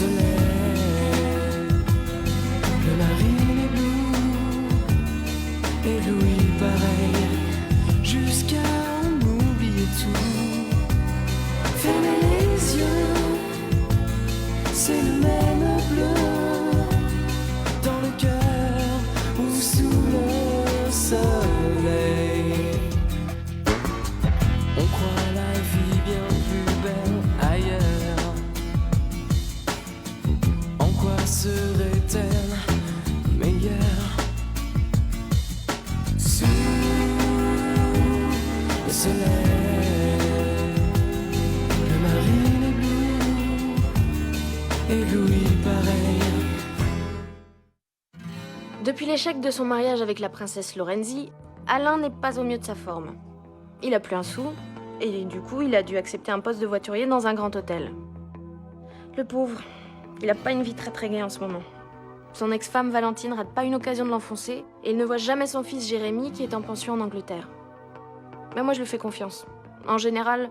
soleil, le marine est bleu, ébloui pareil, jusqu'à en oublier tout. Fermez les yeux, c'est le même bleu, dans le cœur ou sous le soleil. On croit la vie bien plus belle ailleurs. En quoi serait-elle meilleure? Sous le soleil, le marine est bleu, ébloui pareil. Depuis l'échec de son mariage avec la princesse Lorenzi, Alain n'est pas au mieux de sa forme. Il a plus un sou, et du coup, il a dû accepter un poste de voiturier dans un grand hôtel. Le pauvre, il a pas une vie très gaie en ce moment. Son ex-femme Valentine rate pas une occasion de l'enfoncer, et il ne voit jamais son fils Jérémy qui est en pension en Angleterre. Mais moi, je lui fais confiance. En général,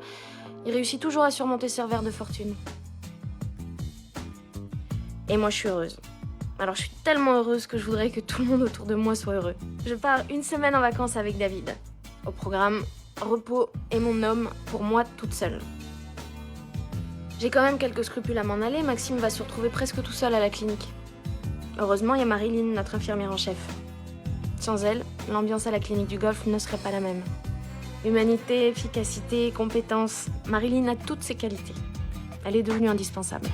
il réussit toujours à surmonter ses revers de fortune. Et moi, je suis heureuse. Alors, je suis tellement heureuse que je voudrais que tout le monde autour de moi soit heureux. Je pars une semaine en vacances avec David. Au programme, repos et mon homme pour moi toute seule. J'ai quand même quelques scrupules à m'en aller, Maxime va se retrouver presque tout seul à la clinique. Heureusement, il y a Marilyn, notre infirmière en chef. Sans elle, l'ambiance à la clinique du Golfe ne serait pas la même. Humanité, efficacité, compétence, Marilyn a toutes ses qualités. Elle est devenue indispensable.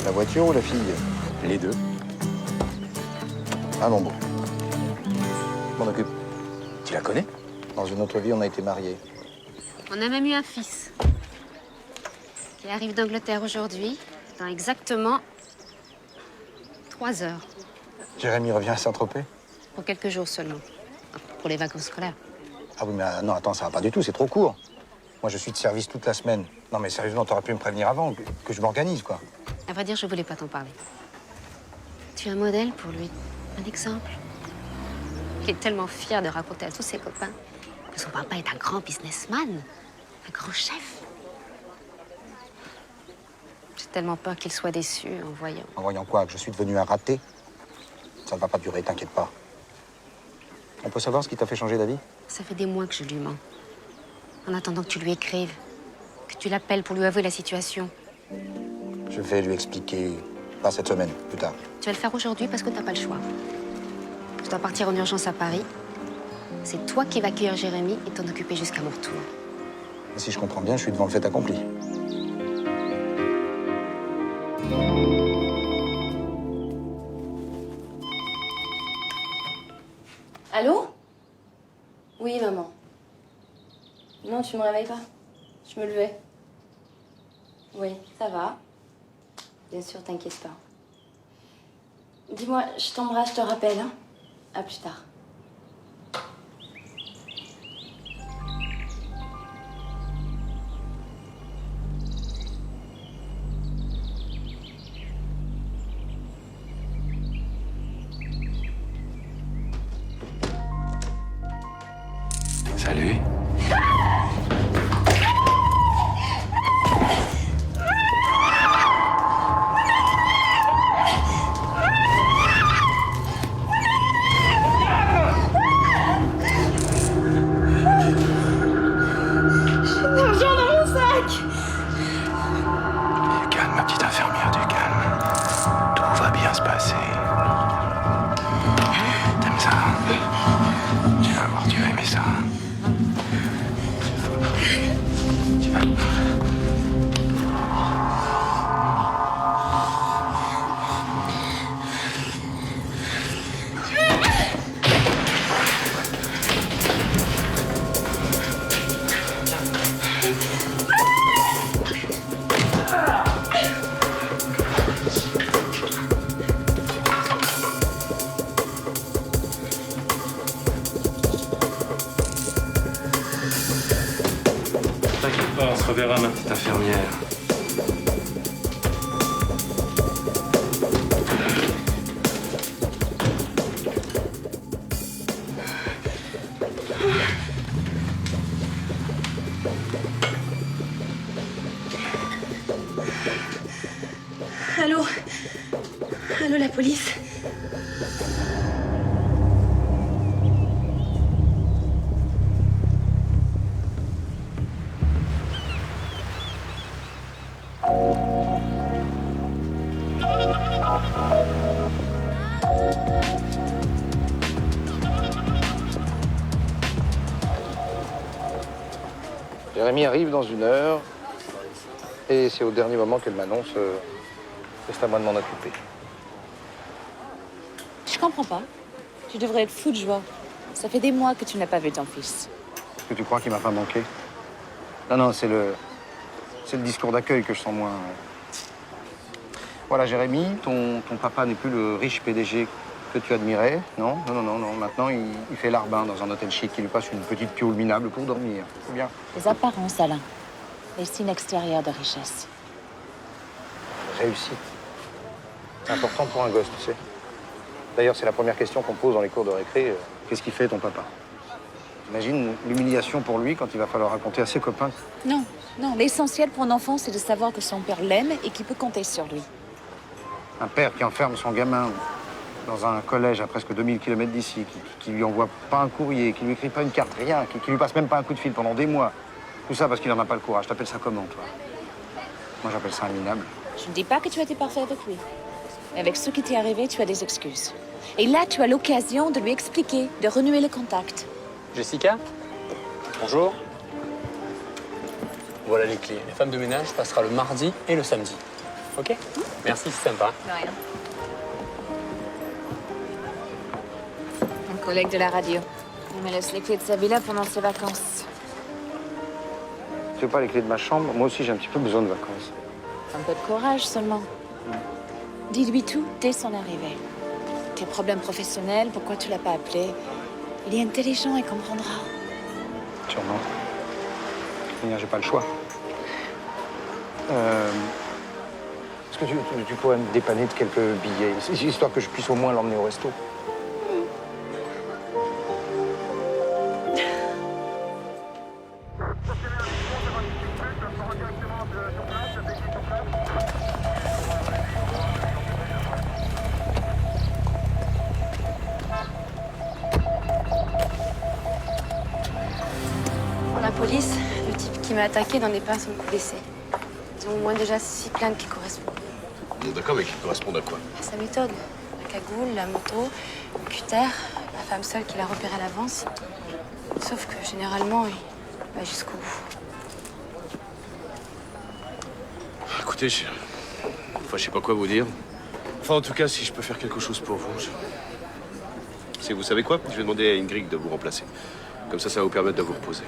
La voiture ou la fille? Les deux. Allons bon. Je m'en occupe. Tu la connais? Dans une autre vie, on a été mariés. On a même eu un fils. Qui arrive d'Angleterre aujourd'hui, dans exactement 3 heures. Jérémy revient à Saint-Tropez? Pour quelques jours seulement. Pour les vacances scolaires. Ah oui, mais non, attends, ça va pas du tout, c'est trop court. Moi, je suis de service toute la semaine. Non, mais sérieusement, t'aurais pu me prévenir avant, que je m'organise, quoi. À vrai dire, je voulais pas t'en parler. Tu es un modèle pour lui, un exemple. Il est tellement fier de raconter à tous ses copains que son papa est un grand businessman, un grand chef. J'ai tellement peur qu'il soit déçu en voyant. En voyant quoi? Que je suis devenu un raté? Ça ne va pas durer, t'inquiète pas. On peut savoir ce qui t'a fait changer d'avis? Ça fait des mois que je lui mens. En attendant que tu lui écrives, que tu l'appelles pour lui avouer la situation. Je vais lui expliquer, pas cette semaine, plus tard. Tu vas le faire aujourd'hui parce que t'as pas le choix. Je dois partir en urgence à Paris. C'est toi qui vas accueillir Jérémy et t'en occuper jusqu'à mon retour. Si je comprends bien, je suis devant le fait accompli. Allô? Oui, maman. Non, tu me réveilles pas. Je me levais. Oui, ça va. Bien sûr, t'inquiète pas. Dis-moi, je t'embrasse, je te rappelle. Hein? À plus tard. Salut. Calme, ma petite infirmière, du calme. Tout va bien se passer. T'aimes ça? Tu vas voir, tu vas aimer ça. Tu vas... T'inquiète pas, on se reverra, ma petite infirmière. Allô? Allô, la police? Jérémy arrive dans 1 heure et c'est au dernier moment qu'elle m'annonce que c'est à moi de m'en occuper. Je comprends pas. Tu devrais être fou de joie. Ça fait des mois que tu n'as pas vu ton fils. Est-ce que tu crois qu'il m'a pas manqué? Non, c'est le discours d'accueil que je sens moins. Voilà, Jérémy, ton papa n'est plus le riche PDG que tu admirais. Non. Maintenant, il fait larbin dans un hôtel chic qui lui passe une petite pioule minable pour dormir. C'est bien. Les apparences, Alain. Les signes extérieurs de richesse. Réussite. C'est important pour un gosse, tu sais. D'ailleurs, c'est la première question qu'on pose dans les cours de récré. Qu'est-ce qu'il fait, ton papa? Imagine l'humiliation pour lui quand il va falloir raconter à ses copains. Non. L'essentiel pour un enfant, c'est de savoir que son père l'aime et qu'il peut compter sur lui. Un père qui enferme son gamin dans un collège à presque 2000 km d'ici, qui lui envoie pas un courrier, qui lui écrit pas une carte, rien, qui lui passe même pas un coup de fil pendant des mois. Tout ça parce qu'il en a pas le courage. T'appelles ça comment, toi? Moi, j'appelle ça un minable. Je ne dis pas que tu as été parfait avec lui. Mais avec ce qui t'est arrivé, tu as des excuses. Et là, tu as l'occasion de lui expliquer, de renouer le contact. Jessica? Bonjour. Voilà les clés. Les femmes de ménage passera le mardi et le samedi. Ok? Merci, c'est sympa. De rien. Un collègue de la radio. Il me laisse les clés de sa villa pendant ses vacances. Tu veux pas les clés de ma chambre? Moi aussi, j'ai un petit peu besoin de vacances. Un peu de courage seulement. Dis-lui tout dès son arrivée. Tes problèmes professionnels, pourquoi tu l'as pas appelé. Il est intelligent et comprendra. Sûrement. J'ai pas le choix. Est-ce que tu pourrais me dépanner de quelques billets, histoire que je puisse au moins l'emmener au resto? La police, le type qui m'a attaqué n'en est pas à son coup d'essai. Ils ont au moins déjà 6 plaintes qui correspondent. Bon, d'accord, mais qui correspondent à quoi? À sa méthode. La cagoule, la moto, le cutter, la femme seule qui l'a repéré à l'avance. Sauf que généralement, il va jusqu'au bout. Écoutez, je sais pas quoi vous dire. Enfin, en tout cas, si je peux faire quelque chose pour vous, c'est, vous savez quoi? Je vais demander à Ingrid de vous remplacer. Comme ça va vous permettre de vous reposer.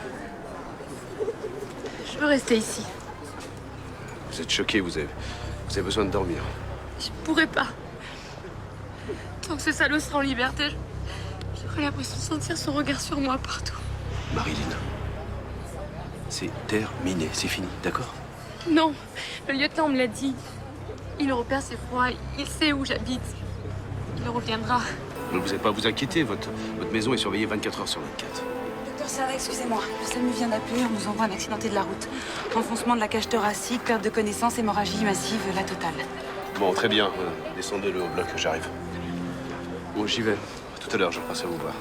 Je veux rester ici. Vous êtes choqué, vous avez besoin de dormir. Je pourrais pas. Tant que ce salaud sera en liberté, j'aurai l'impression de sentir son regard sur moi partout. Marilyn, c'est terminé, c'est fini, d'accord? Non, le lieutenant me l'a dit. Il repère ses froids, il sait où j'habite. Il reviendra. Ne vous n'avez pas à vous inquiéter, votre maison est surveillée 24 heures sur 24. Docteur Serra, excusez-moi. Le SAMU vient d'appeler, on nous envoie un accidenté de la route. Enfoncement de la cage thoracique, perte de connaissance, hémorragie massive, la totale. Bon, très bien. Descendez-le au bloc, j'arrive. Bon, j'y vais. À tout à l'heure, je passe à vous voir.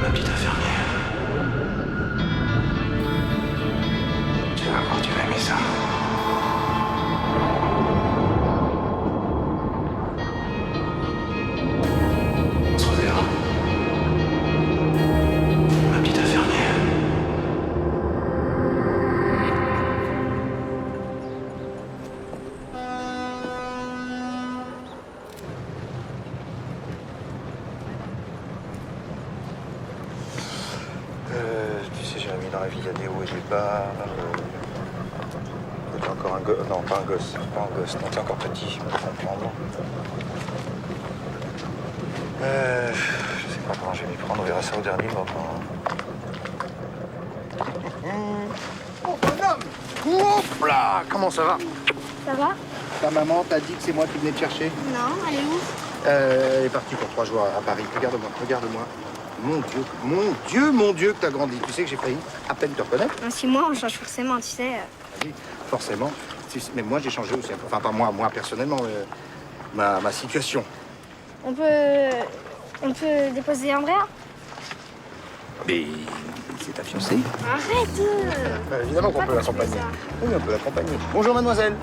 Ma petite infirmière. Tu vas voir, tu vas aimer ça. On se reverra. Ma petite infirmière. Tu sais, Jérémy, dans la vie, il y a des hauts et des bas. encore un gosse. Non, pas un gosse. Pas un gosse. Non, t'es encore petit. Je peux comprendre. Je sais pas comment je vais m'y prendre. On verra ça au dernier moment. Oh, bonhomme! Hop là! Comment ça va? Ça va? Ta maman t'a dit que c'est moi qui venais te chercher? Non, elle est où? Elle est partie pour 3 jours à Paris. Regarde-moi, regarde-moi. Mon Dieu, que t'as grandi. Tu sais que j'ai failli à peine te reconnaître. Dans 6 mois, on change forcément, tu sais. Oui, forcément. Mais moi, j'ai changé aussi. Enfin, pas moi, personnellement, ma situation. On peut déposer Andrea? Mais c'est ta fiancée. Arrête! Évidemment qu'on peut l'accompagner. Oui, on peut l'accompagner. Bonjour, mademoiselle.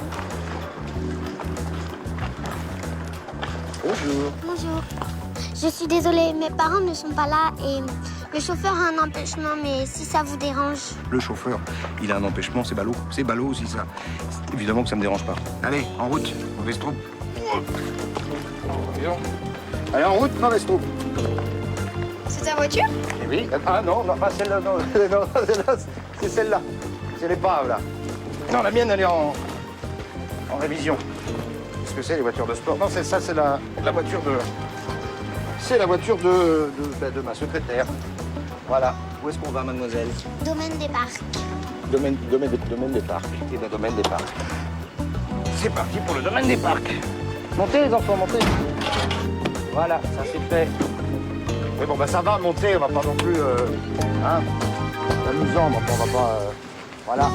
Bonjour. Bonjour. Je suis désolée, mes parents ne sont pas là et le chauffeur a un empêchement, mais si ça vous dérange... Le chauffeur, il a un empêchement, c'est ballot. C'est ballot aussi, ça. Évidemment que ça me dérange pas. Allez, en route, mauvaise troupe. Allez, en route, mauvaise troupe. C'est ta voiture? Eh oui. Ah non, non, pas celle-là, non. Non, celle-là, c'est celle-là. C'est l'épave, là. Non, la mienne, elle est en révision. Qu'est-ce que c'est, les voitures de sport? Non, c'est ça, c'est la voiture de... C'est la voiture de ma secrétaire. Voilà. Où est-ce qu'on va, mademoiselle? Domaine des parcs. Domaine des parcs. Et bien, domaine des parcs. C'est parti pour le domaine des parcs. Montez, les enfants, montez. Voilà, ça c'est fait. Mais bon, bah ça va monter, on va pas non plus... hein, c'est amusant, donc on va pas... voilà.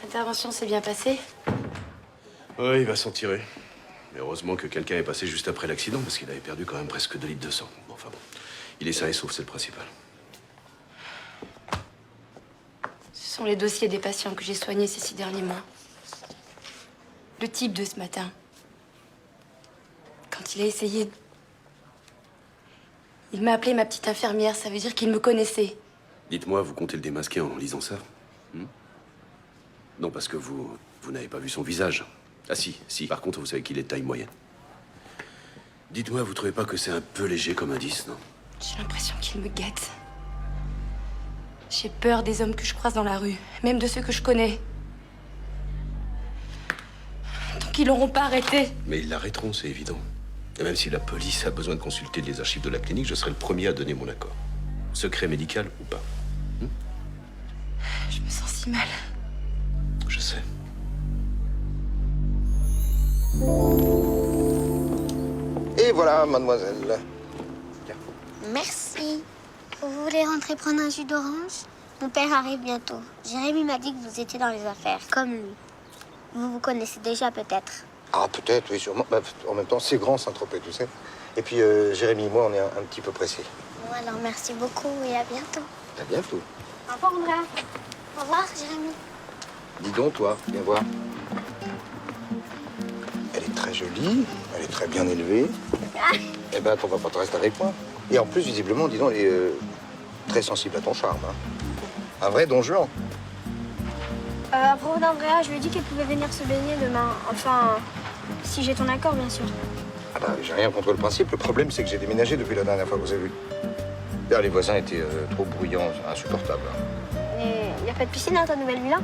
L'intervention s'est bien passée? Ouais, il va s'en tirer. Mais heureusement que quelqu'un est passé juste après l'accident, parce qu'il avait perdu quand même presque 2 litres de sang. Bon, enfin bon, il est sain et sauf, c'est le principal. Ce sont les dossiers des patients que j'ai soignés ces 6 derniers mois. Le type de ce matin. Quand il a essayé... Il m'a appelé ma petite infirmière, ça veut dire qu'il me connaissait. Dites-moi, vous comptez le démasquer en lisant ça? Non, parce que vous n'avez pas vu son visage. Ah si, par contre, vous savez qu'il est de taille moyenne. Dites-moi, vous trouvez pas que c'est un peu léger comme indice, non? J'ai l'impression qu'il me guette. J'ai peur des hommes que je croise dans la rue, même de ceux que je connais. Tant qu'ils l'auront pas arrêté. Mais ils l'arrêteront, c'est évident. Et même si la police a besoin de consulter les archives de la clinique, je serai le premier à donner mon accord. Secret médical ou pas. Je me sens si mal. Je sais. Et voilà, mademoiselle. Merci. Vous voulez rentrer prendre un jus d'orange? Mon père arrive bientôt. Jérémy m'a dit que vous étiez dans les affaires, comme lui. Vous vous connaissez déjà, peut-être? Ah, peut-être, oui, sûrement. Bah, en même temps, c'est grand, Saint-Tropez, tu sais. Et puis, Jérémy et moi, on est un petit peu pressés. Bon, alors merci beaucoup et à bientôt. À bientôt. Au revoir, Andrea. Au revoir, Jérémy. Dis donc, toi, viens voir. Elle est très jolie, elle est très bien élevée. Eh ben, ton papa te reste avec moi. Et en plus, visiblement, dis donc, elle est très sensible à ton charme. Hein. Un vrai don Juan. À propos d'Andrea, je lui ai dit qu'elle pouvait venir se baigner demain. Enfin, si j'ai ton accord, bien sûr. Ah bah, j'ai rien contre le principe. Le problème, c'est que j'ai déménagé depuis la dernière fois que vous avez vu. D'ailleurs, les voisins étaient trop bruyants, insupportables. Et il n'y a pas de piscine dans ta nouvelle villa?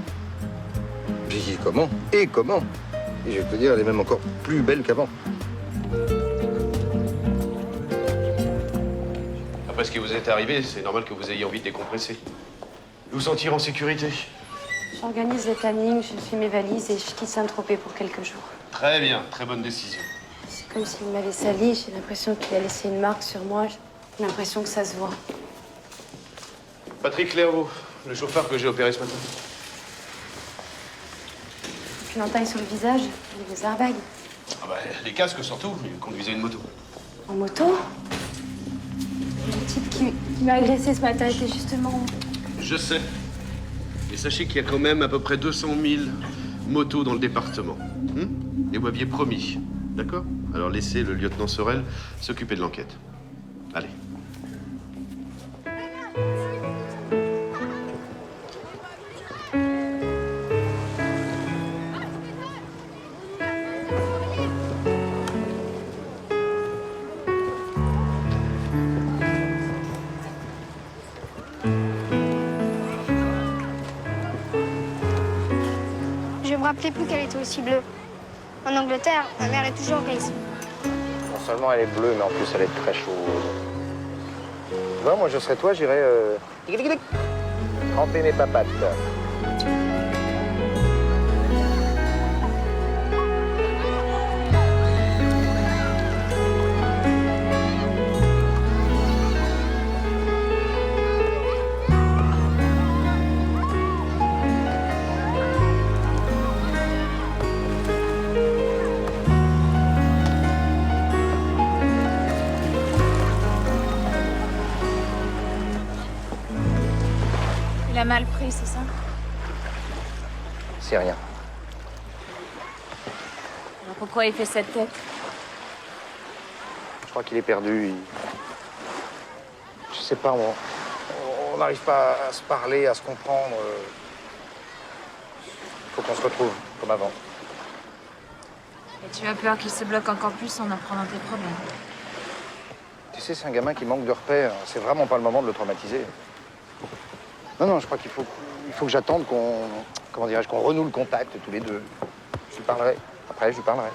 Puis comment? Et comment? Et je vais te dire, elle est même encore plus belle qu'avant. Après ce qui vous est arrivé, c'est normal que vous ayez envie de décompresser. Vous sentir en sécurité. J'organise les plannings, je fais mes valises et je quitte Saint-Tropez pour quelques jours. Très bien, très bonne décision. C'est comme s'il m'avait sali, j'ai l'impression qu'il a laissé une marque sur moi. J'ai l'impression que ça se voit. Patrick Léraud, le chauffeur que j'ai opéré ce matin. Puis l'entaille sur le visage, et les airbags. Ah bah, les casques surtout, il conduisait une moto. En moto? Le type qui m'a agressé ce matin était justement... Je sais. Et sachez qu'il y a quand même à peu près 200 000 motos dans le département. Et vous m'aviez promis, d'accord? Alors laissez le lieutenant Sorel s'occuper de l'enquête. Allez. rappelez plus qu'elle était aussi bleue. En Angleterre, ma mère est toujours grise. Non seulement elle est bleue, mais en plus elle est très chaude. Tu vois, moi je serais toi, j'irais tremper mes papates. Il a mal pris, c'est ça? C'est rien. Alors pourquoi il fait cette tête? Je crois qu'il est perdu. Je sais pas, on n'arrive pas à se parler, à se comprendre. Faut qu'on se retrouve, comme avant. Et tu as peur qu'il se bloque encore plus en apprenant tes problèmes? Tu sais, c'est un gamin qui manque de repères. C'est vraiment pas le moment de le traumatiser. Non, je crois qu'il faut que j'attende qu'on renoue le contact tous les deux. Je lui parlerai. Après, je lui parlerai.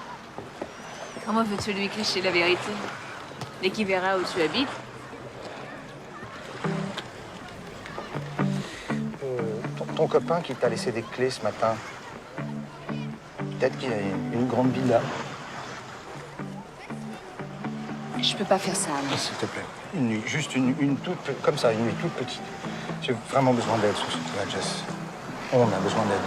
Comment veux-tu lui cacher la vérité? Dès qu'il verra où tu habites? Ton copain qui t'a laissé des clés ce matin, peut-être qu'il a une grande villa. Je peux pas faire ça, non. S'il te plaît. Une nuit, juste une toute, comme ça, une nuit toute petite. J'ai vraiment besoin d'aide sur ce truc-là, Jess. On a besoin d'aide.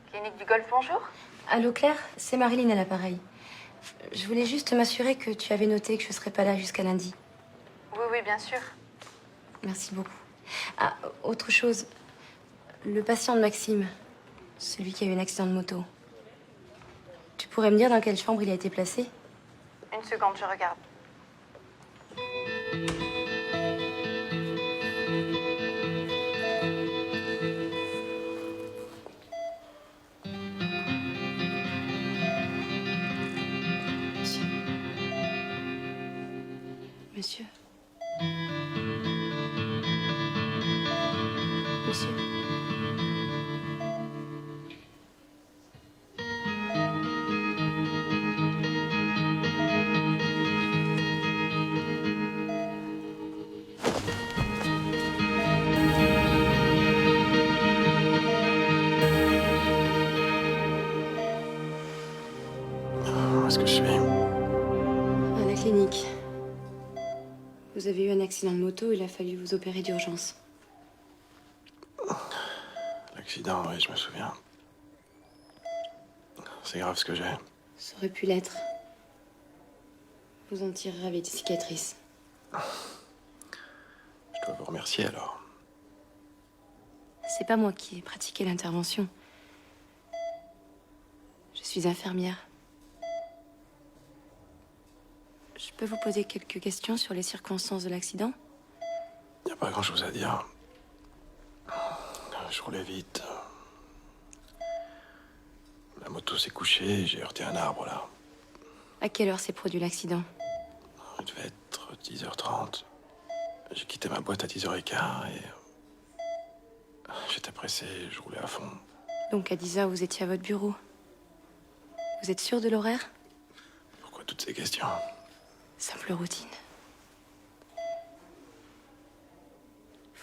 Clinique du Golfe, bonjour. Allô Claire, c'est Marilyn à l'appareil. Je voulais juste m'assurer que tu avais noté que je serais pas là jusqu'à lundi. Oui, bien sûr. Merci beaucoup. Ah, autre chose. Le patient de Maxime, celui qui a eu un accident de moto. Tu pourrais me dire dans quelle chambre il a été placé? Une seconde, je regarde. Monsieur. Monsieur. Où est-ce que je suis? À la clinique. Vous avez eu un accident de moto, il a fallu vous opérer d'urgence. L'accident, oui, je me souviens. C'est grave ce que j'ai. Ça aurait pu l'être. Vous en tirerez avec des cicatrices. Je dois vous remercier alors. C'est pas moi qui ai pratiqué l'intervention. Je suis infirmière. Je peux vous poser quelques questions sur les circonstances de l'accident? Il n'y a pas grand-chose à dire. Je roulais vite. La moto s'est couchée et j'ai heurté un arbre là. À quelle heure s'est produit l'accident? Il devait être 10h30. J'ai quitté ma boîte à 10h15 et... J'étais pressé, je roulais à fond. Donc à 10h, vous étiez à votre bureau. Vous êtes sûr de l'horaire? Pourquoi toutes ces questions? Simple routine.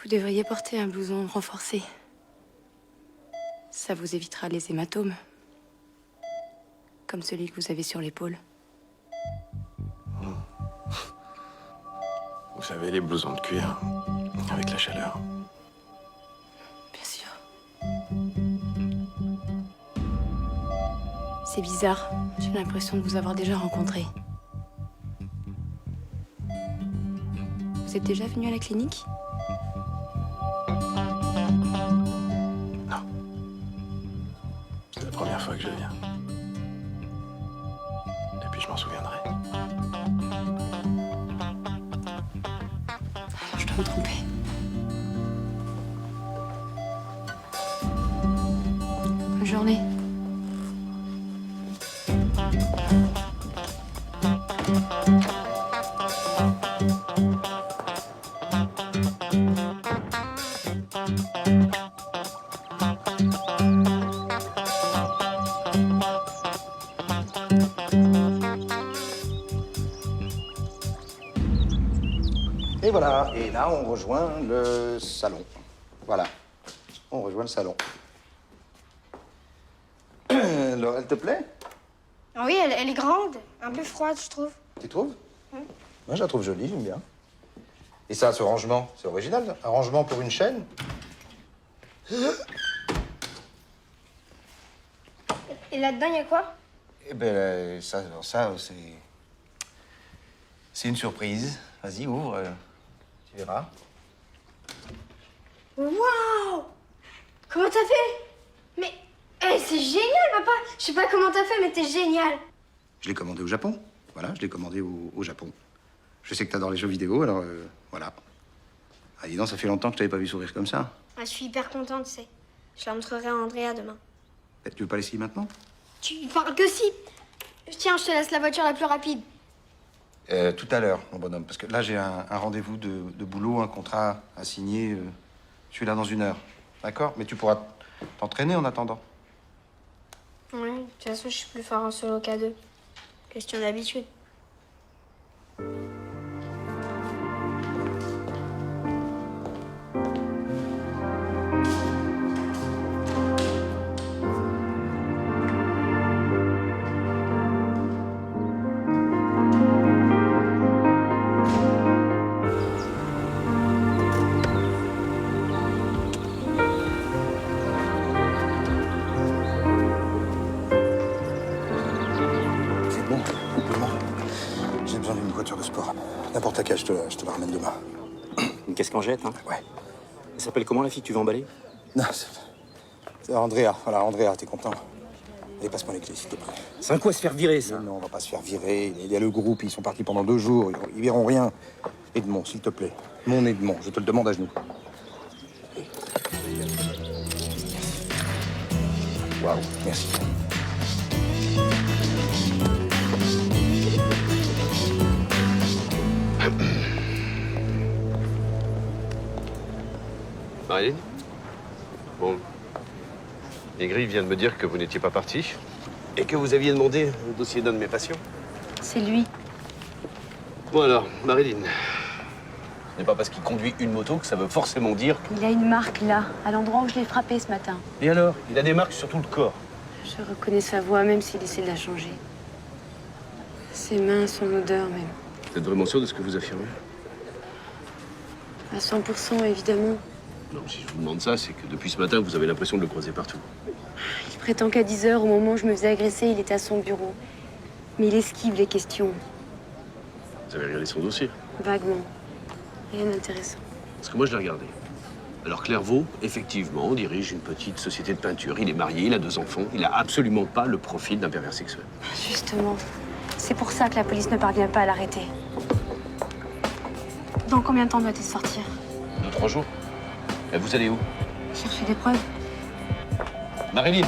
Vous devriez porter un blouson renforcé. Ça vous évitera les hématomes. Comme celui que vous avez sur l'épaule. Vous savez, les blousons de cuir, avec la chaleur. Bien sûr. C'est bizarre. J'ai l'impression de vous avoir déjà rencontré. Vous êtes déjà venu à la clinique? Non. C'est la première fois que je viens. Et puis je m'en souviendrai. Je dois me tromper. Bonne journée. Et voilà, et là, on rejoint le salon. Voilà, on rejoint le salon. Alors, elle te plaît? Oui, elle est grande, un peu froide, je trouve. Tu trouves? Moi, je la trouve jolie, j'aime bien. Et ça, ce rangement, c'est original, un rangement pour une chaîne. Et là-dedans, il y a quoi? Eh ben, ça, c'est... C'est une surprise. Vas-y, ouvre, tu verras. Waouh! Comment t'as fait? Mais, c'est génial, papa! Je sais pas comment t'as fait, mais t'es génial! Je l'ai commandé au Japon. Voilà, je l'ai commandé au Japon. Je sais que t'adores les jeux vidéo, alors voilà. Ah, dis donc, ça fait longtemps que je t'avais pas vu sourire comme ça. Ah, je suis hyper contente, tu sais. Je la montrerai à Andrea demain. Tu veux pas l'essayer maintenant? Tu parles que si! Tiens, je te laisse la voiture la plus rapide. Tout à l'heure, mon bonhomme, parce que là, j'ai un rendez-vous de boulot, un contrat à signer. Je suis là dans 1 heure. D'accord? Mais tu pourras t'entraîner en attendant. Ouais, de toute façon, je suis plus fort en solo qu'à 2. Question d'habitude. J'ai besoin d'une voiture de sport. N'importe laquelle, je te la ramène demain. Une casquangette, hein? Ouais. Elle s'appelle comment, la fille que tu veux emballer? Non, c'est Andrea. Voilà, Andrea, t'es content? Allez, passe-moi les clés, s'il te plaît. C'est un coup à se faire virer, ça. Non, on va pas se faire virer. Il y a le groupe, ils sont partis pendant 2 jours. Ils verront rien. Edmond, s'il te plaît. Mon Edmond, je te le demande à genoux. Waouh, merci. Marilyn? Bon. Ingrid vient de me dire que vous n'étiez pas parti et que vous aviez demandé le dossier d'un de mes patients. C'est lui. Bon alors, Marilyn. Ce n'est pas parce qu'il conduit une moto que ça veut forcément dire... Il a une marque là, à l'endroit où je l'ai frappé ce matin. Et alors? Il a des marques sur tout le corps. Je reconnais sa voix, même s'il essaie de la changer. Ses mains, son odeur même. Vous êtes vraiment sûr de ce que vous affirmez? À 100%, évidemment. Non, si je vous demande ça, c'est que depuis ce matin, vous avez l'impression de le croiser partout. Il prétend qu'à 10 h, au moment où je me faisais agresser, il était à son bureau. Mais il esquive les questions. Vous avez regardé son dossier? Vaguement. Rien d'intéressant. Parce que moi, je l'ai regardé. Alors Clairvaux, effectivement, dirige une petite société de peinture. Il est marié, il a 2 enfants. Il n'a absolument pas le profil d'un pervers sexuel. Justement. C'est pour ça que la police ne parvient pas à l'arrêter. Dans combien de temps doit-il sortir? 2-3 jours. Et vous allez où? Chercher des preuves. Marilyn!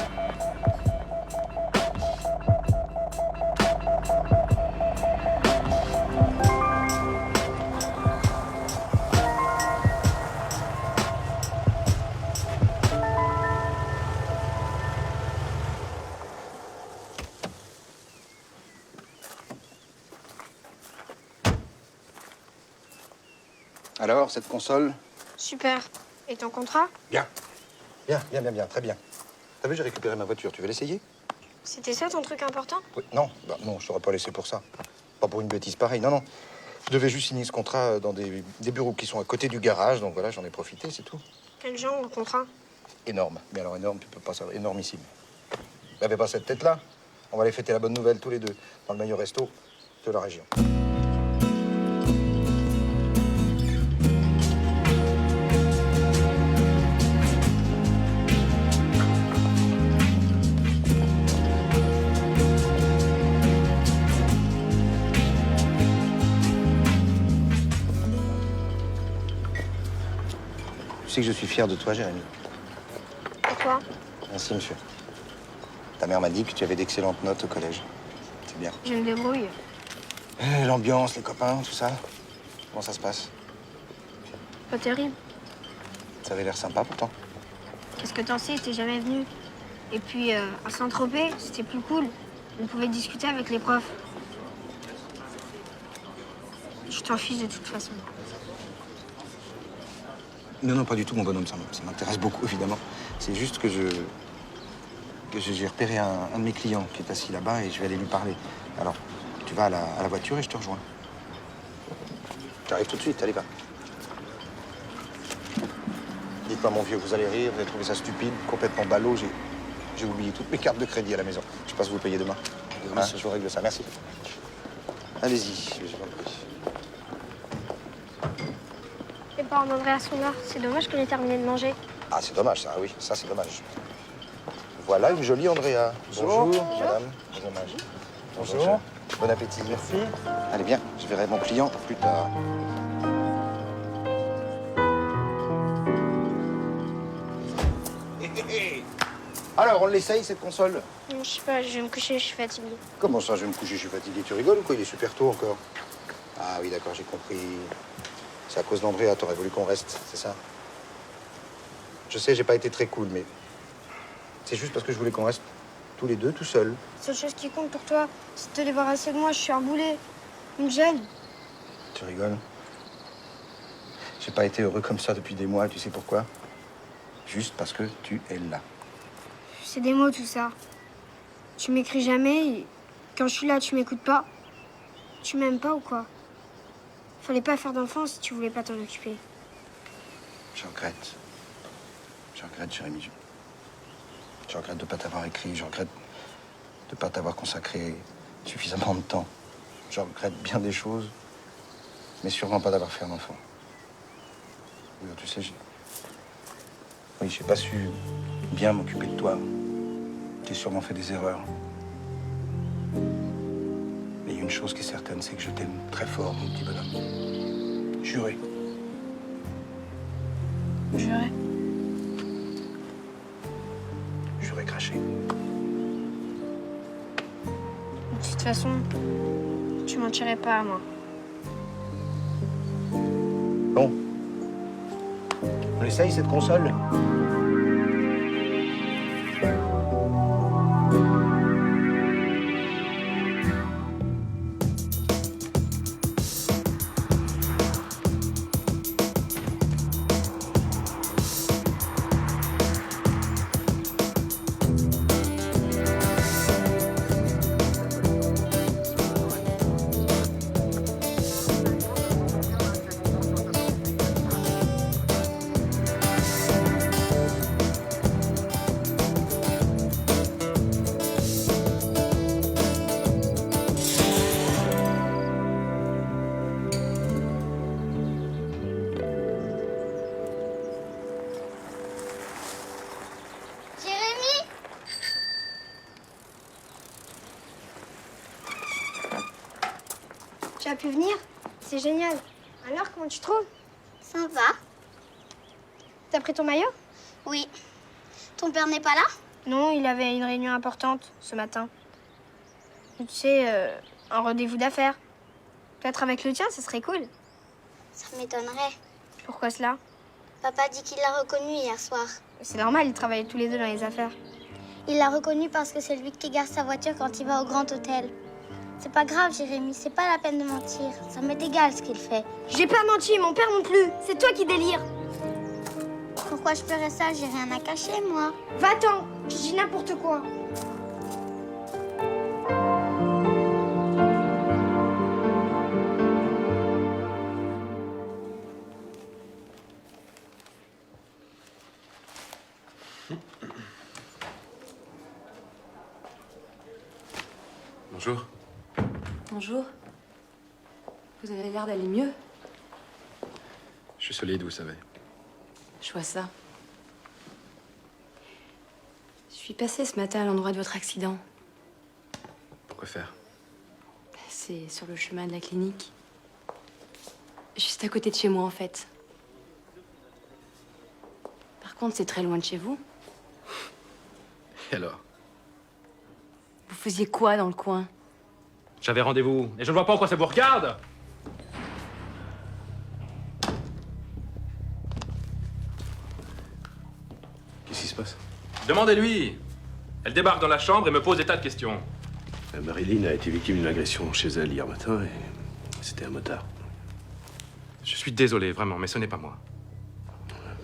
Alors, cette console? Super. Et ton contrat? Bien. Bien, très bien. T'as vu, j'ai récupéré ma voiture. Tu veux l'essayer? C'était ça ton truc important? Oui. Non, non, je t'aurais pas laissé pour ça. Pas pour une bêtise pareille, non. Je devais juste signer ce contrat dans des bureaux qui sont à côté du garage, donc voilà, j'en ai profité, c'est tout. Quel genre de contrat? Énorme. Mais alors énorme, tu peux pas savoir. Énormissime. T'avais pas cette tête-là? On va aller fêter la bonne nouvelle tous les deux, dans le meilleur resto de la région. Tu sais que je suis fier de toi, Jérémy. Pourquoi? Merci, monsieur. Ta mère m'a dit que tu avais d'excellentes notes au collège. C'est bien. Je me débrouille. L'ambiance, les copains, tout ça. Comment ça se passe? Pas terrible. Ça avait l'air sympa, pourtant. Qu'est-ce que t'en sais? T'es jamais venu. Et puis, à Saint-Tropez, c'était plus cool. On pouvait discuter avec les profs. Je t'en fiche de toute façon. Non, non, pas du tout, mon bonhomme. Ça m'intéresse beaucoup, évidemment. C'est juste que j'ai repéré un de mes clients qui est assis là-bas et je vais aller lui parler. Alors, tu vas à la voiture et je te rejoins. J'arrive tout de suite, allez, va. Dites-moi, mon vieux, vous allez rire, vous allez trouver ça stupide, complètement ballot. J'ai oublié toutes mes cartes de crédit à la maison. Je passe vous payer demain. Demain, je vous règle ça. Merci. Allez-y, je vous en prie. Les parents d'Andrea sont là. C'est dommage qu'on ait terminé de manger. Ah, c'est dommage, ça, oui. Ça, c'est dommage. Voilà une jolie Andrea. Bonjour, madame. C'est dommage. Bonjour. Bon appétit. Merci. Allez, bien, je verrai mon client plus tard. Alors, on l'essaye, cette console? Je sais pas, je vais me coucher, je suis fatiguée. Comment ça, je vais me coucher, je suis fatigué? Tu rigoles ou quoi? Il est super tôt encore. Ah oui, d'accord, j'ai compris. C'est à cause d'Andrea, t'aurais voulu qu'on reste, c'est ça? Je sais, j'ai pas été très cool, mais c'est juste parce que je voulais qu'on reste tous les deux, tout seuls. La seule chose qui compte pour toi, c'est de te débarrasser de moi. Je suis un boulet, une gêne. Tu rigoles? J'ai pas été heureux comme ça depuis des mois, tu sais pourquoi? Juste parce que tu es là. C'est des mots, tout ça. Tu m'écris jamais et quand je suis là, tu m'écoutes pas. Tu m'aimes pas ou quoi? Fallait pas faire d'enfant si tu voulais pas t'en occuper. Je regrette. Je regrette, Jérémy. Je regrette de pas t'avoir écrit. Je regrette de pas t'avoir consacré suffisamment de temps. Je regrette bien des choses, mais sûrement pas d'avoir fait un enfant. Oui, tu sais, j'ai pas su bien m'occuper de toi. J'ai sûrement fait des erreurs. Mais il y a une chose qui est certaine, c'est que je t'aime très fort, mon petit bonhomme. Juré. Juré. Juré craché. De toute façon, tu mentirais pas à moi. Bon. On essaye cette console? Tu as pu venir? C'est génial. Alors, comment tu trouves? Ça va. T'as pris ton maillot? Oui. Ton père n'est pas là? Non, il avait une réunion importante ce matin. Tu sais, un rendez-vous d'affaires. Peut-être avec le tien, ce serait cool. Ça m'étonnerait. Pourquoi cela? Papa dit qu'il l'a reconnu hier soir. C'est normal, ils travaillent tous les deux dans les affaires. Il l'a reconnu parce que c'est lui qui garde sa voiture quand il va au grand hôtel. C'est pas grave, Jérémy, c'est pas la peine de mentir. Ça m'est égal ce qu'il fait. J'ai pas menti, mon père non plus. C'est toi qui délires. Pourquoi je ferais ça? J'ai rien à cacher, moi. Va-t'en, je dis n'importe quoi. Bonjour. Bonjour. Vous avez l'air d'aller mieux. Je suis solide, vous savez. Je vois ça. Je suis passée ce matin à l'endroit de votre accident. Pourquoi faire? C'est sur le chemin de la clinique. Juste à côté de chez moi, en fait. Par contre, c'est très loin de chez vous. Et alors? Vous faisiez quoi dans le coin? J'avais rendez-vous, et je ne vois pas en quoi ça vous regarde. Qu'est-ce qui se passe? Demandez-lui. Elle débarque dans la chambre et me pose des tas de questions. Marilyn a été victime d'une agression chez elle hier matin et c'était un motard. Je suis désolé, vraiment, mais ce n'est pas moi.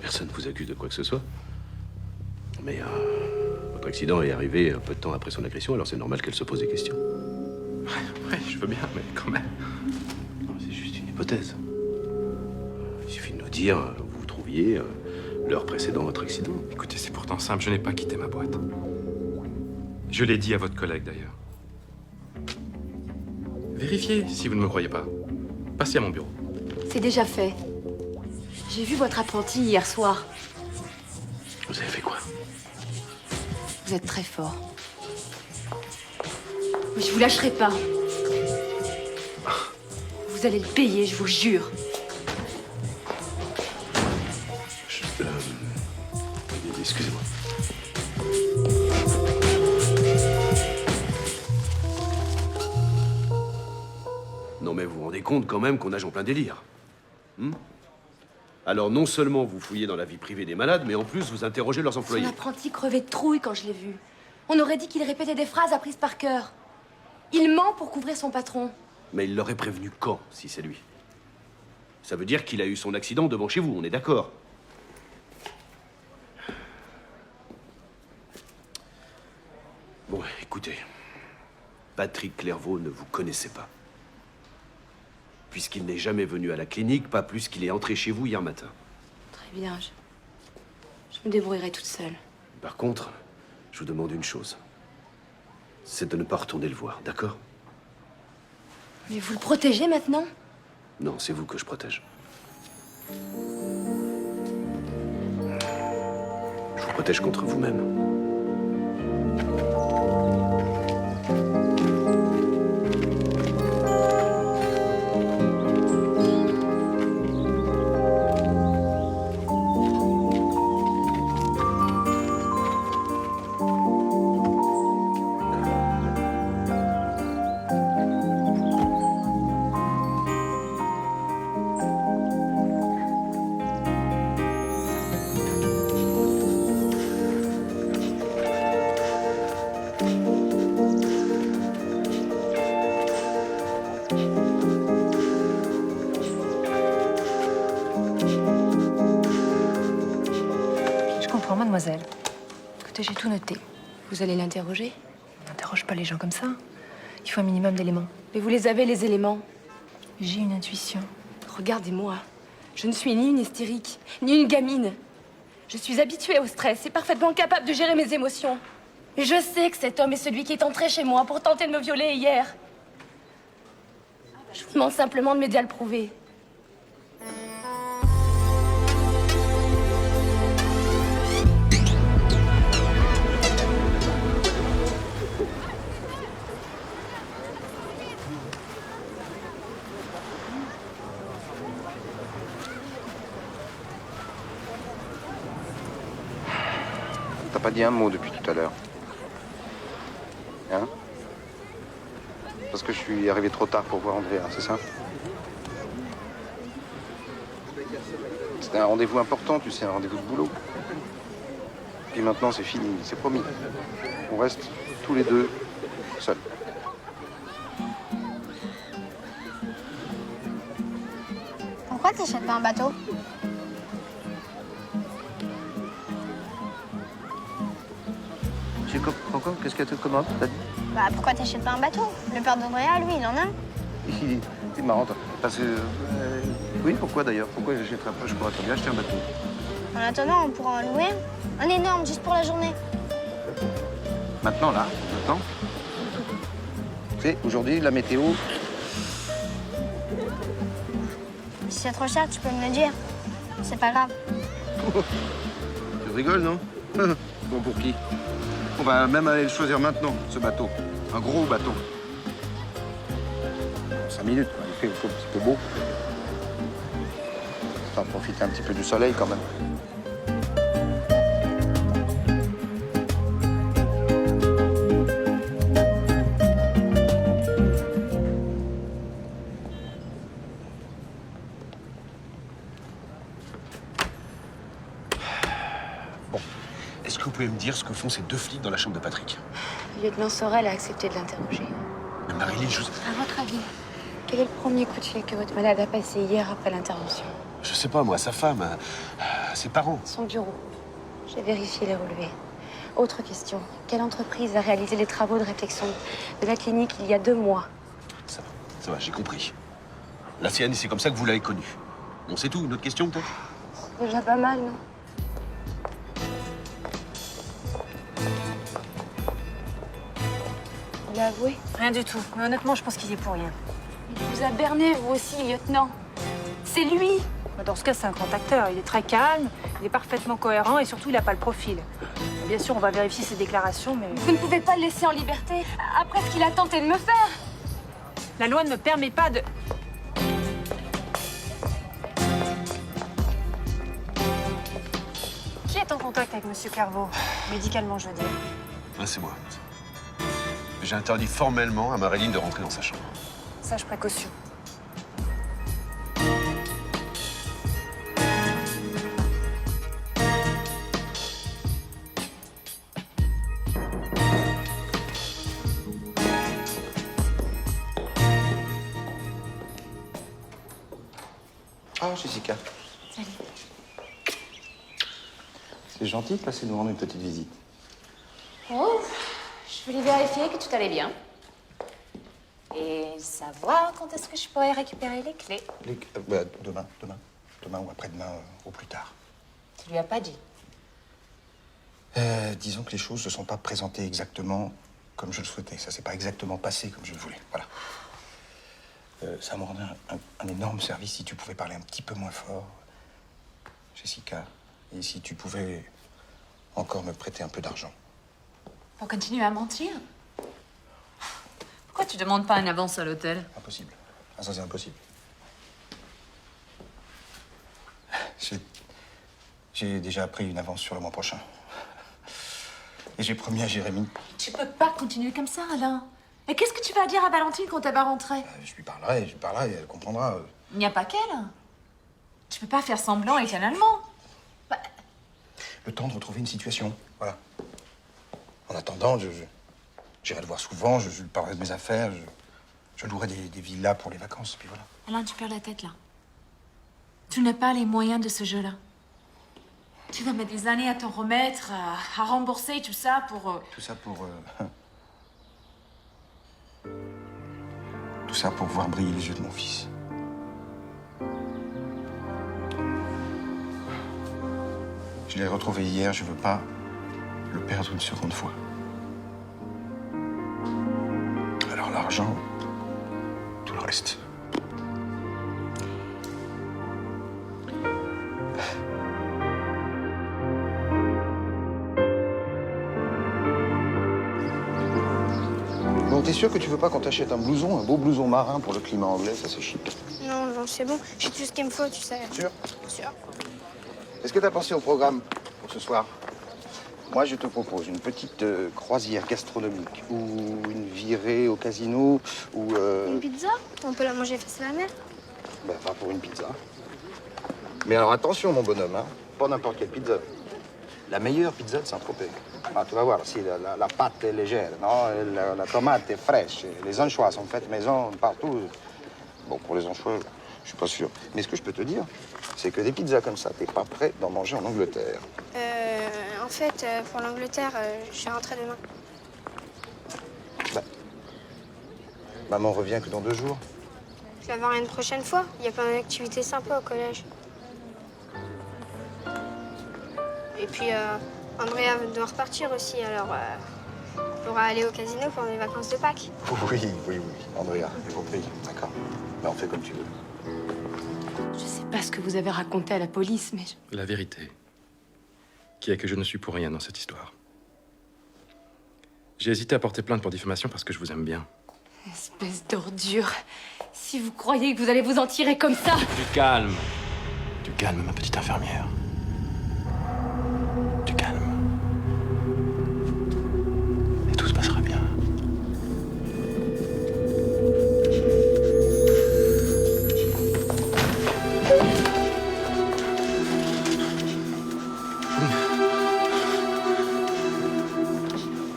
Personne ne vous accuse de quoi que ce soit. Mais votre accident est arrivé un peu de temps après son agression, alors c'est normal qu'elle se pose des questions. Ouais, je veux bien, mais quand même. Non, c'est juste une hypothèse. Il suffit de nous dire où vous trouviez l'heure précédant votre accident. Écoutez, c'est pourtant simple, je n'ai pas quitté ma boîte. Je l'ai dit à votre collègue, d'ailleurs. Vérifiez si vous ne me croyez pas. Passez à mon bureau. C'est déjà fait. J'ai vu votre apprenti hier soir. Vous avez fait quoi? Vous êtes très fort. Mais je vous lâcherai pas. Vous allez le payer, je vous jure. Excusez-moi. Non mais vous vous rendez compte quand même qu'on nage en plein délire. Alors non seulement vous fouillez dans la vie privée des malades, mais en plus vous interrogez leurs employés. Son apprenti crevait de trouille quand je l'ai vu. On aurait dit qu'il répétait des phrases apprises par cœur. Il ment pour couvrir son patron. Mais il l'aurait prévenu quand, si c'est lui? Ça veut dire qu'il a eu son accident devant chez vous, on est d'accord? Bon, écoutez. Patrick Clairvaux ne vous connaissait pas. Puisqu'il n'est jamais venu à la clinique, pas plus qu'il est entré chez vous hier matin. Très bien, je me débrouillerai toute seule. Par contre, je vous demande une chose. C'est de ne pas retourner le voir, d'accord? Mais vous le protégez maintenant? Non, c'est vous que je protège. Je vous protège contre vous-même. Mademoiselle. Écoutez, j'ai tout noté. Vous allez l'interroger? On n'interroge pas les gens comme ça. Il faut un minimum d'éléments. Mais vous les avez, les éléments? J'ai une intuition. Regardez-moi. Je ne suis ni une hystérique, ni une gamine. Je suis habituée au stress et parfaitement capable de gérer mes émotions. Et je sais que cet homme est celui qui est entré chez moi pour tenter de me violer hier. Je vous demande simplement de m'aider à le prouver. T'as pas dit un mot depuis tout à l'heure. Hein? Parce que je suis arrivé trop tard pour voir Andrea, c'est ça? C'était un rendez-vous important, tu sais, un rendez-vous de boulot. Et maintenant, c'est fini, c'est promis. On reste tous les deux seuls. Pourquoi t'achètes pas un bateau? Pourquoi? Qu'est-ce que tu commandes? Bah pourquoi t'achètes pas un bateau? Le père d'Andrea, lui, il en a un. C'est marrant, toi. Parce que... oui, pourquoi d'ailleurs? Pourquoi j'achèterais pas? Je pourrais très bien acheter un bateau. En attendant, on pourra en louer un énorme, juste pour la journée. Maintenant, là? Maintenant? Tu sais, aujourd'hui, la météo... Si c'est trop cher, tu peux me le dire. C'est pas grave. Tu rigoles, non? Bon, pour qui? On va même aller le choisir maintenant, ce bateau. Un gros bateau. 5 minutes, quoi. Il fait un petit peu beau. On va profiter un petit peu du soleil, quand même. Est-ce que vous pouvez me dire ce que font ces deux flics dans la chambre de Patrick? Le lieutenant Sorel a accepté de l'interroger. Mais Marilyn, À votre avis, quel est le premier coup de fil que votre malade a passé hier après l'intervention? je sais pas, moi, sa femme, ses parents. Son bureau. J'ai vérifié les relevés. Autre question. Quelle entreprise a réalisé les travaux de réflexion de la clinique il y a 2 mois? Ça va, j'ai compris. La sienne, c'est comme ça que vous l'avez connue. Bon, c'est tout. Une autre question, peut-être? C'est déjà pas mal, non? Il a avoué? Rien du tout. Mais honnêtement, je pense qu'il y est pour rien. Il vous a berné, vous aussi, lieutenant. C'est lui. Dans ce cas, c'est un grand acteur. Il est très calme, il est parfaitement cohérent et surtout, il n'a pas le profil. Bien sûr, on va vérifier ses déclarations, mais... Vous ne pouvez pas le laisser en liberté après ce qu'il a tenté de me faire. La loi ne me permet pas de... Qui est en contact avec Monsieur Carveau? Médicalement, je veux dire. Ah, c'est moi. J'ai interdit formellement à Marilyn de rentrer dans sa chambre. Sage précaution. Ah, Jessica. Salut. C'est gentil de passer nous rendre une petite visite. Oh, je voulais vérifier que tout allait bien. Et savoir quand est-ce que je pourrais récupérer les clés. Demain ou après-demain, au plus tard. Tu lui as pas dit? Disons que les choses ne se sont pas présentées exactement comme je le souhaitais. Ça s'est pas exactement passé comme je le voulais. Voilà. Ça me rendrait un énorme service si tu pouvais parler un petit peu moins fort, Jessica. Et si tu pouvais encore me prêter un peu d'argent. Pour continuer à mentir? Pourquoi tu demandes pas une avance à l'hôtel? Impossible. Ah, ça, c'est impossible. J'ai déjà pris une avance sur le mois prochain. Et j'ai promis à Jérémy. Tu peux pas continuer comme ça, Alain. Et qu'est-ce que tu vas dire à Valentine quand elle va rentrer? Je lui parlerai, et elle comprendra. Il n'y a pas qu'elle. Tu peux pas faire semblant éternellement. Le temps de retrouver une situation, voilà. En attendant, j'irai le voir souvent, je lui parlerai de mes affaires, je louerai des villas pour les vacances, puis voilà. Alain, tu perds la tête, là. Tu n'as pas les moyens de ce jeu-là. Tu vas mettre des années à t'en remettre, à rembourser tout ça pour... Tout ça pour... Tout ça pour voir briller les yeux de mon fils. Je l'ai retrouvé hier, je veux pas le perdre une seconde fois. Alors l'argent, tout le reste. Bon, t'es sûr que tu veux pas qu'on t'achète un blouson, un beau blouson marin pour le climat anglais? Ça, c'est chic. Non, Jean, c'est bon. J'ai tout ce qu'il me faut, tu sais. Sûr? Sûr. Est-ce que t'as pensé au programme pour ce soir? Moi, je te propose une petite croisière gastronomique ou une virée au casino ou... Une pizza? On peut la manger face à la mer. Ben, va pour une pizza. Mais alors attention, mon bonhomme, hein. Pas n'importe quelle pizza. La meilleure pizza de Saint-Tropez. Ah, tu vas voir, si la pâte est légère, non? La tomate est fraîche. Les anchois sont faites maison partout. Bon, pour les anchois, je suis pas sûr. Mais ce que je peux te dire, c'est que des pizzas comme ça, t'es pas prêt d'en manger en Angleterre. En fait, pour l'Angleterre, je vais rentrer demain. Bah, maman revient que dans 2 jours. Je vais avoir une prochaine fois. Il y a plein d'activités sympas au collège. Et puis, Andrea doit repartir aussi, alors on pourra aller au casino pendant les vacances de Pâques. Oui, Andrea, j'ai compris. D'accord. Ben, on fait comme tu veux. Je sais pas ce que vous avez raconté à la police, mais... La vérité, qui est que je ne suis pour rien dans cette histoire. J'ai hésité à porter plainte pour diffamation parce que je vous aime bien. Espèce d'ordure. Si vous croyez que vous allez vous en tirer comme ça... Du calme, ma petite infirmière. Du calme. Et tout se passera bien.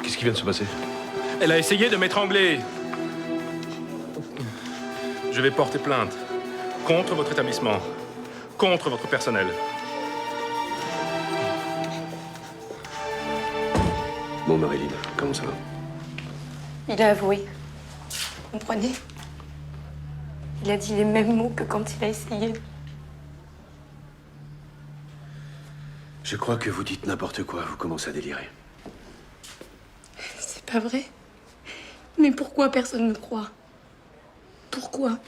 Qu'est-ce qui vient de se passer? Elle a essayé de m'étrangler. Je vais porter plainte contre votre établissement, contre votre personnel. Bon, Marilyn, comment ça va? Il a avoué. Vous comprenez? Il a dit les mêmes mots que quand il a essayé. Je crois que vous dites n'importe quoi, vous commencez à délirer. C'est pas vrai. Mais pourquoi personne ne me croit? Pourquoi?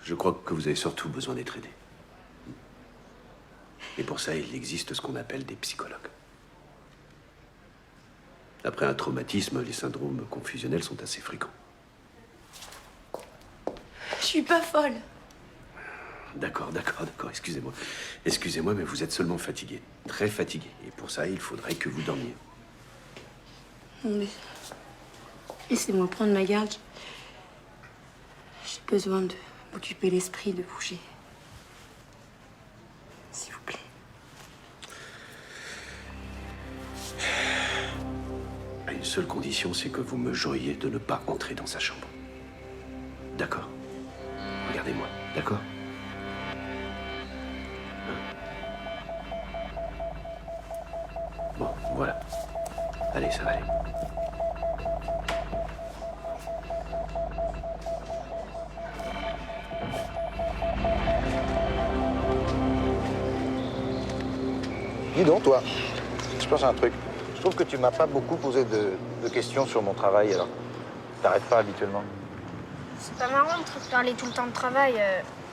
Je crois que vous avez surtout besoin d'être aidé. Et pour ça, il existe ce qu'on appelle des psychologues. Après un traumatisme, les syndromes confusionnels sont assez fréquents. Je suis pas folle. D'accord, excusez-moi. Excusez-moi, mais vous êtes seulement fatigué. Très fatigué. Et pour ça, il faudrait que vous dormiez. Non, mais... Laissez-moi prendre ma garde. J'ai besoin de m'occuper l'esprit, de bouger. S'il vous plaît. À une seule condition, c'est que vous me juriez de ne pas entrer dans sa chambre. D'accord? Regardez-moi, d'accord? Bon, voilà. Allez, ça va aller. Dis donc, toi, je pense à un truc. Je trouve que tu m'as pas beaucoup posé de questions sur mon travail, alors. T'arrêtes pas habituellement. C'est pas marrant de parler tout le temps de travail,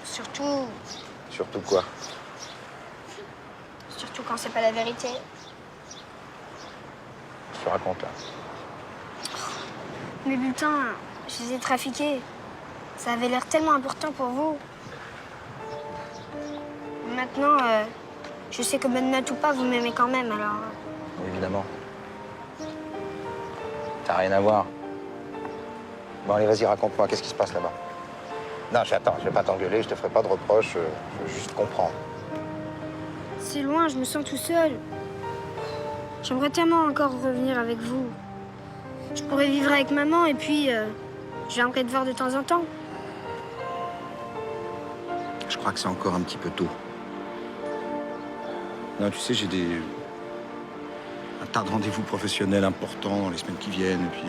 surtout... Surtout quoi? Surtout quand c'est pas la vérité. Je te raconte, là. Mes bulletins, je les ai trafiqués. Ça avait l'air tellement important pour vous. Maintenant, je sais que bonne note ou pas, vous m'aimez quand même, alors... Évidemment. T'as rien à voir. Bon, allez, vas-y, raconte-moi, qu'est-ce qui se passe là-bas? Non, attends, je vais pas t'engueuler, je te ferai pas de reproches, je veux juste comprendre. C'est loin, je me sens tout seul. J'aimerais tellement encore revenir avec vous. Je pourrais vivre avec maman et puis je viendrai te voir de temps en temps. Je crois que c'est encore un petit peu tôt. Non, tu sais, j'ai un tas de rendez-vous professionnels importants dans les semaines qui viennent, et puis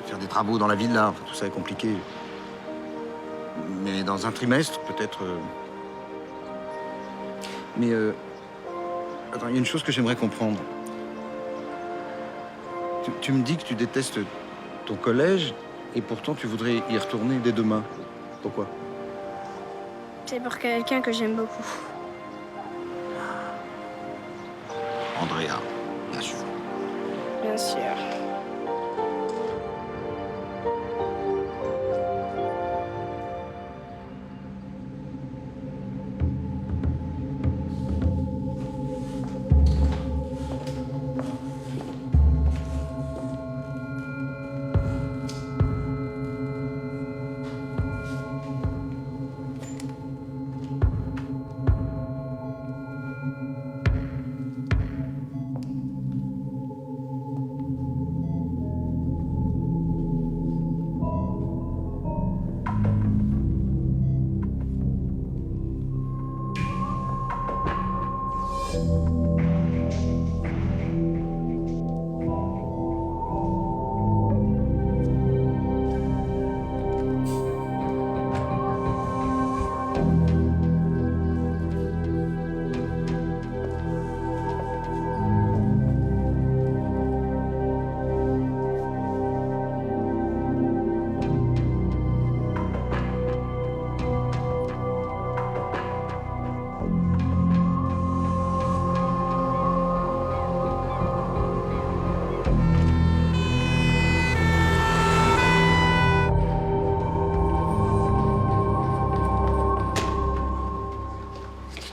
faire des travaux dans la villa, enfin, tout ça est compliqué. Mais dans un trimestre, peut-être... Mais, attends, il y a une chose que j'aimerais comprendre. Tu me dis que tu détestes ton collège, et pourtant tu voudrais y retourner dès demain. Pourquoi? C'est pour quelqu'un que j'aime beaucoup. Andrea, bien sûr. Bien sûr.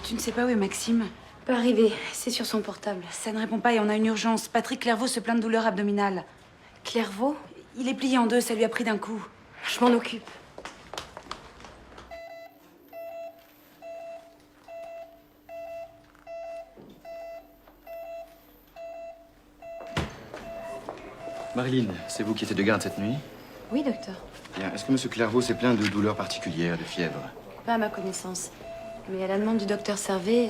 Tu ne sais pas où est Maxime? Pas arrivé, c'est sur son portable. Ça ne répond pas et on a une urgence. Patrick Clairvaux se plaint de douleurs abdominales. Clairvaux? Il est plié en deux, ça lui a pris d'un coup. Je m'en occupe. Marilyn, c'est vous qui étiez de garde cette nuit? Oui, docteur. Bien. Est-ce que M. Clairvaux s'est plaint de douleurs particulières, de fièvre? Pas à ma connaissance. Mais à la demande du docteur Servet,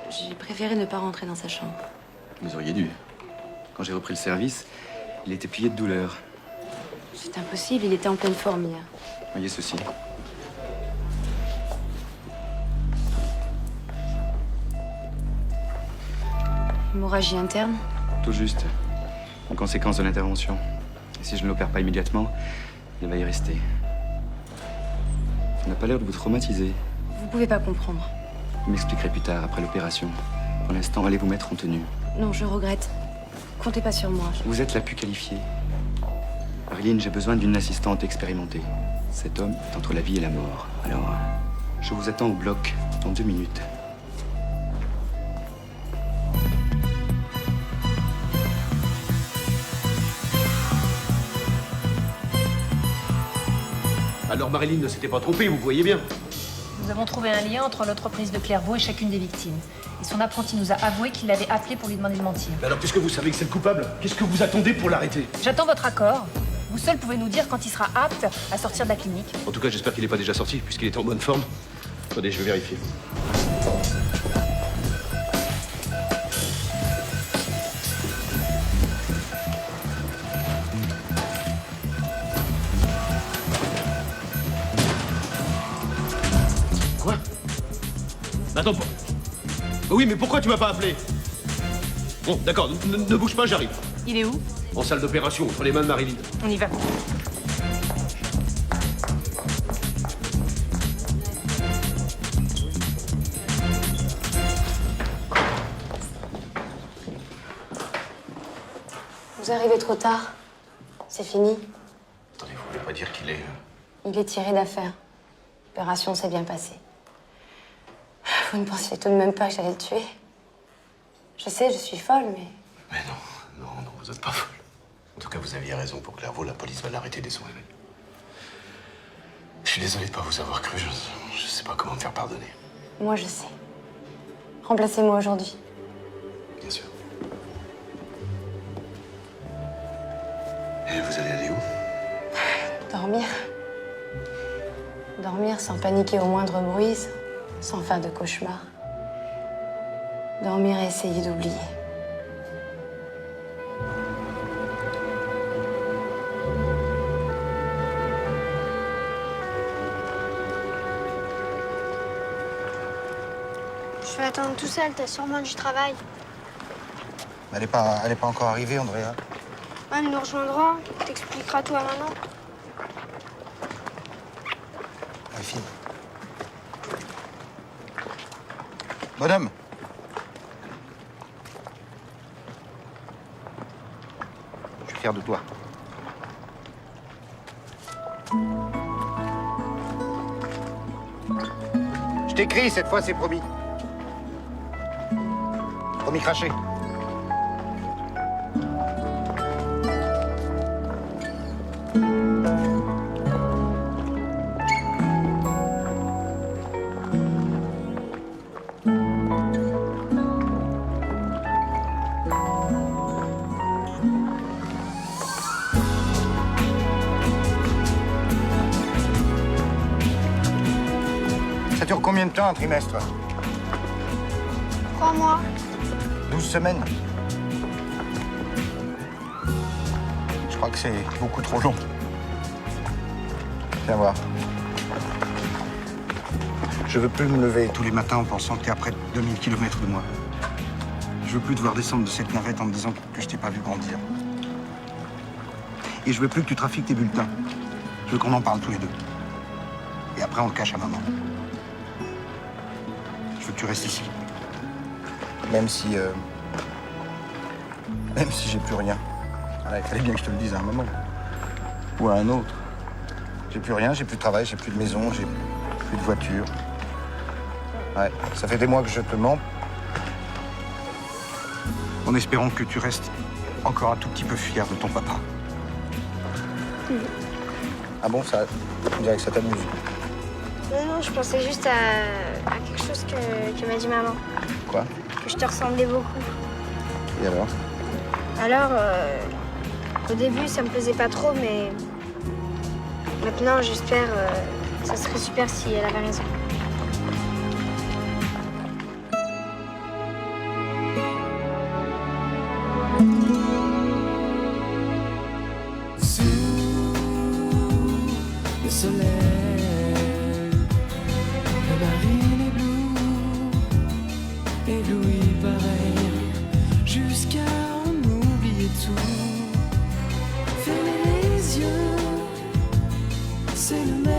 J'ai préféré ne pas rentrer dans sa chambre. Vous auriez dû. Quand j'ai repris le service, il était plié de douleur. C'est impossible, il était en pleine forme hier. Voyez ceci. Hémorragie interne. Tout juste. Une conséquence de l'intervention. Et si je ne l'opère pas immédiatement, il va y rester. Ça n'a pas l'air de vous traumatiser. Vous pouvez pas comprendre. Vous m'expliquerez plus tard, après l'opération. Pour l'instant, allez vous mettre en tenue. Non, je regrette. Comptez pas sur moi. Vous êtes la plus qualifiée. Marilyn, j'ai besoin d'une assistante expérimentée. Cet homme est entre la vie et la mort. Alors, je vous attends au bloc dans 2 minutes. Alors Marilyn ne s'était pas trompée, vous voyez bien. Nous avons trouvé un lien entre l'entreprise de Clairvaux et chacune des victimes. Et son apprenti nous a avoué qu'il l'avait appelé pour lui demander de mentir. Alors puisque vous savez que c'est le coupable, qu'est-ce que vous attendez pour l'arrêter? J'attends votre accord. Vous seul pouvez nous dire quand il sera apte à sortir de la clinique. En tout cas, j'espère qu'il n'est pas déjà sorti, puisqu'il est en bonne forme. Attendez, je vais vérifier. Quoi? Attends, oui, mais pourquoi tu m'as pas appelé? Bon, d'accord, ne bouge pas, j'arrive. Il est où? En salle d'opération, entre les mains de Marilyn. On y va. Vous arrivez trop tard. C'est fini. Attendez, vous voulez pas dire qu'il est... Il est tiré d'affaire. L'opération s'est bien passée. Vous ne pensiez tout de même pas que j'allais le tuer? Je sais, je suis folle, mais... Mais non, vous êtes pas folle. En tout cas, vous aviez raison. Pour Clairvaux, la police va l'arrêter dès son réveil. Je suis désolé de pas vous avoir cru. Je sais pas comment me faire pardonner. Moi, je sais. Remplacez-moi aujourd'hui. Bien sûr. Et vous allez aller où? Dormir. Dormir sans paniquer au moindre bruit, sans faire de cauchemars. Dormir et essayer d'oublier. Je vais attendre tout seul, t'as sûrement du travail. Elle est pas encore arrivée, Andrea. Ouais, elle nous rejoindra, t'expliqueras tout à maman. La fille. Bonhomme. Je suis fier de toi. Je t'écris, cette fois, c'est promis. Promis craché. Ça dure combien de temps, un trimestre? 3 mois. 12 semaines. Je crois que c'est beaucoup trop long. Viens voir. Je veux plus me lever tous les matins en pensant que t'es à près de 2000 km de moi. Je veux plus devoir descendre de cette navette en me disant que je t'ai pas vu grandir. Et je veux plus que tu trafiques tes bulletins. Je veux qu'on en parle tous les deux. Et après, on le cache à maman. Je veux que tu restes ici. Même si j'ai plus rien. Voilà, il fallait bien que je te le dise à un moment. Ou à un autre. J'ai plus rien, j'ai plus de travail, j'ai plus de maison, j'ai plus de voiture. Ouais, ça fait des mois que je te mens. En espérant que tu restes encore un tout petit peu fier de ton papa. Ah bon, ça, on dirait que ça t'amuse. Non, je pensais juste à quelque chose que m'a dit maman. Quoi? Que je te ressemblais beaucoup. Et alors? Alors, au début, ça me plaisait pas trop, mais maintenant, j'espère ça serait super si elle avait raison. le soleil, le marine est bleu, ébloui pareil, jusqu'à en oublier tout. Fermez les yeux, c'est le même.